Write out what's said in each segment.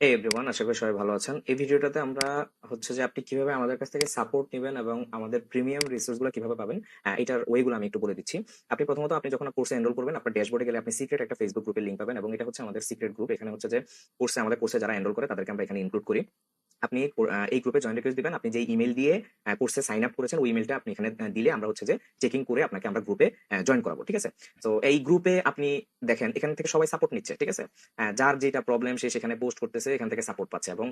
Everyone, আশা করি সবাই ভালো আছেন। এই ভিডিওটাতে আমরা হচ্ছে যে আপনি কিভাবে আমাদের কাছ থেকে সাপোর্ট নেবেন এবং আমাদের প্রিমিয়াম রিসোর্সগুলো কিভাবে পাবেন, এটার ওয়েগুলো আমি একটু বলে দিচ্ছি। আপনি যখন কোর্সে এনরোল করবেন, আপনার ড্যাশবোর্ডে গেলে আপনি সিক্রেট একটা ফেসবুক গ্রুপের লিংক পাবেন এবং এটা হচ্ছে আমাদের সিক্রেট গ্রুপ। এখানে হচ্ছে যে আমাদের কোর্সে যারা এনরোল করে তাদেরকে আমরা এখানে ইনক্লুড করি। আপনি এই গ্রুপে জয়েন রিকোয়েস্ট দিবেন। আপনি যেই ইমেইল দিয়ে কোর্সে সাইন আপ করেছেন, ওই ইমেইলটা আপনি এখানে দিলে আমরা হচ্ছে যে চেকিং করে আপনাকে আমরা গ্রুপে জয়েন করাবো। ঠিক আছে? তো এই গ্রুপে আপনি দেখেন এখান থেকে সবাই সাপোর্ট নিচ্ছে। ঠিক আছে? যার যেটা প্রবলেম সে সেখানে পোস্ট করতেছে, এখান থেকে সাপোর্ট পাচ্ছে এবং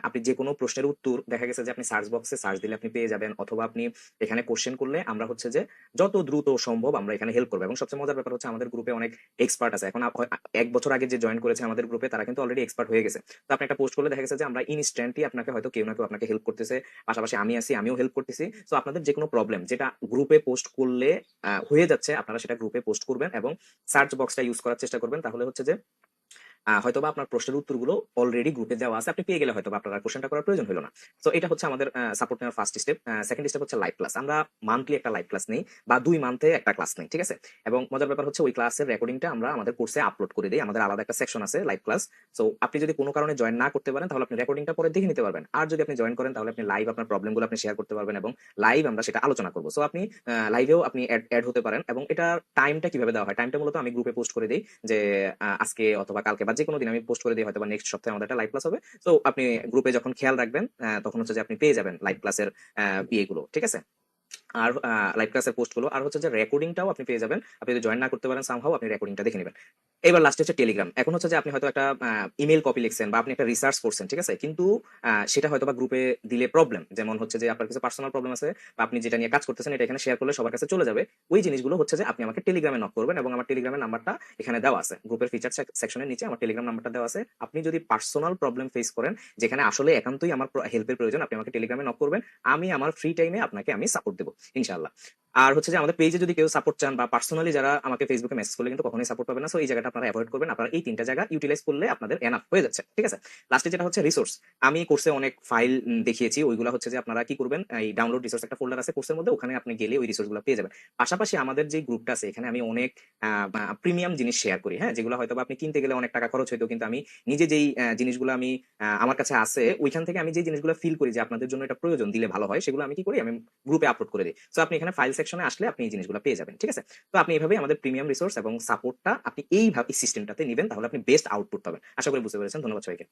আপনি যে কোনো প্রশ্নের উত্তর দেখা গেছে যে আপনি সার্চ বক্সে সার্চ দিলে আপনি পেয়ে যাবেন, অথবা আপনি এখানে কোশ্চেন করলে আমরা হচ্ছে যে যত দ্রুত সম্ভব আমরা এখানে হেল্প করবো। এবং সবচেয়ে মজার ব্যাপার হচ্ছে আমাদের গ্রুপে অনেক এক্সপার্ট আছে। এখন 1 বছর আগে যে জয়েন করেছে আমাদের গ্রুপে তারা কিন্তু অলরেডি এক্সপার্ট হয়ে গেছে। তো আপনি একটা পোস্ট করলে দেখা গেছে যে আমরা ইনস্ট্যান্টলি আপনাকে হয়তো কেউ না কেউ আপনাকে হেল্প করতেছে, পাশাপাশি আমি আছি, আমিও হেল্প করতেছি। তো আপনাদের যে কোনো প্রবলেম যেটা গ্রুপে পোস্ট করলে হয়ে যাচ্ছে, আপনারা সেটা গ্রুপে পোস্ট করবেন এবং সার্চ বক্সটা ইউজ করার চেষ্টা করবেন। তাহলে হচ্ছে যে হয়তোবা আপনার প্রশ্নের উত্তরগুলো অলরেডি গ্রুপে দেওয়া আছে, আপনি পেয়ে গেলে হয়তোবা আপনার আর কোশ্চেনটা করার প্রয়োজন হলো না। তো এটা হচ্ছে আমাদের সাপোর্ট নেওয়ার ফার্স্ট স্টেপ। সেকেন্ড স্টেপ হচ্ছে লাইভ ক্লাস। আমরা মান্থলি একটা লাইভ ক্লাস নেই বা 2 মান্থে একটা ক্লাস নেই। ঠিক আছে? এবং মজার ব্যাপার হচ্ছে ওই ক্লাসের রেকর্ডিংটা আমরা আমাদের কোর্সে আপলোড করে দেই। আমাদের আলাদা একটা সেকশন আছে লাইভ ক্লাস। সো আপনি যদি কোনো কারণে জয়েন না করতে পারেন তাহলে আপনি রেকর্ডিংটা পরে দেখে নিতে পারবেন। আর যদি আপনি জয়েন করেন তাহলে আপনি লাইভ আপনার প্রবলেমগুলো আপনি শেয়ার করতে পারবেন এবং লাইভ আমরা সেটা আলোচনা করব। সো আপনি লাইভেও আপনি এড হতে পারেন। এবং এটা টাইমটা কিভাবে দেওয়া হয়? টাইমটা মূলত আমি গ্রুপে পোস্ট করে দেই যে আজকে অথবা কালকে বা যেকোনো দিন আমি পোস্ট করে দিই, হয়তো বা নেক্সট সপ্তাহে আমাদের একটা লাইভ ক্লাস হবে। তো আপনি গ্রুপে যখন খেয়াল রাখবেন তখন হচ্ছে যে আপনি পেয়ে যাবেন লাইভ ক্লাসের ইয়েগুলো। ঠিক আছে? আর লাইভ ক্লাসের পোস্ট গুলো আর হচ্ছে যে রেকর্ডিংটাও আপনি পেয়ে যাবেন। আপনি যদি জয়েন না করতে পারেন সামহাউ, আপনি রেকর্ডিংটা দেখে নেবেন। এবার লাস্টে হচ্ছে টেলিগ্রাম। এখন হচ্ছে যে আপনি হয়তো একটা ইমেল কপি লিখছেন বা আপনি একটা রিসার্চ করছেন। ঠিক আছে? কিন্তু সেটা হয়তো বা গ্রুপে দিলে প্রবলেম, যেমন হচ্ছে যে আপনার কিছু পার্সোনাল প্রবলেম আছে বা আপনি যেটা নিয়ে কাজ করতেছেন এটা এখানে শেয়ার করলে সবার কাছে চলে যাবে। ওই জিনিসগুলো হচ্ছে যে আপনি আমাকে টেলিগ্রামে নক করবেন এবং আমার টেলিগ্রামের নাম্বারটা এখানে দেওয়া আছে। গ্রুপের ফিচার সেকশনের নিচে আমার টেলিগ্রাম নাম্বারটা দেওয়া আছে। আপনি যদি পার্সোনাল প্রবলেম ফেস করেন, যেখানে আসলে একান্তই আমার হেল্পের প্রয়োজন, আপনি আমাকে টেলিগ্রামে নক করবেন। আমি আমার ফ্রি টাইমে আপনাকে আমি সাপোর্ট দেব ইনশাআল্লাহ। আর হচ্ছে যে আমাদের পেজে যদি কেউ সাপোর্ট চান বা পার্সোনালি যারা আমাকে ফেসবুকে মেসেজ করলে কিন্তু কখনোই সাপোর্ট পাবেন না। সো এই জায়গাটা আপনারা এভয়েড করবেন। আপনারা এই 3টা জায়গা ইউটিলাইজ করলে আপনাদের এনাফ হয়ে যাচ্ছে। ঠিক আছে? লাস্টে যেটা হচ্ছে রিসোর্স। আমি কোর্সে অনেক ফাইল দেখিয়েছি। ওইগুলা হচ্ছে যে আপনারা কি করবেন, এই ডাউনলোড রিসোর্স একটা ফোল্ডার আছে কোর্সের মধ্যে, ওখানে আপনি গেলে ওই রিসোর্সগুলো পেয়ে যাবেন। পাশাপাশি আমাদের যে গ্রুপটা আছে এখানে আমি অনেক প্রিমিয়াম জিনিস শেয়ার করি, হ্যাঁ? যেগুলো হয়তো আপনি কিনতে গেলে অনেক টাকা খরচ হইতো, কিন্তু আমি নিজে যেই জিনিসগুলো আমি আমার কাছে আছে ওইখান থেকে আমি যে জিনিসগুলো ফিল করি যে আপনাদের জন্য এটা প্রয়োজন, দিলে ভালো হয়, সেগুলো আমি কি করি, আমি গ্রুপে আপলোড করে দিই। সো আপনি এখানে ফাইল সেকশনে আসলে আপনি এই জিনিসগুলো পেয়ে যাবেন। ঠিক আছে? তো আপনি এভাবে আমাদের প্রিমিয়াম রিসোর্স এবং সাপোর্টটা আপনি এইভাবে সিস্টেমটাতে নিবেন, তাহলে আপনি বেস্ট আউটপুট পাবেন। আশা করি বুঝতে পেরেছেন। ধন্যবাদ সবাইকে।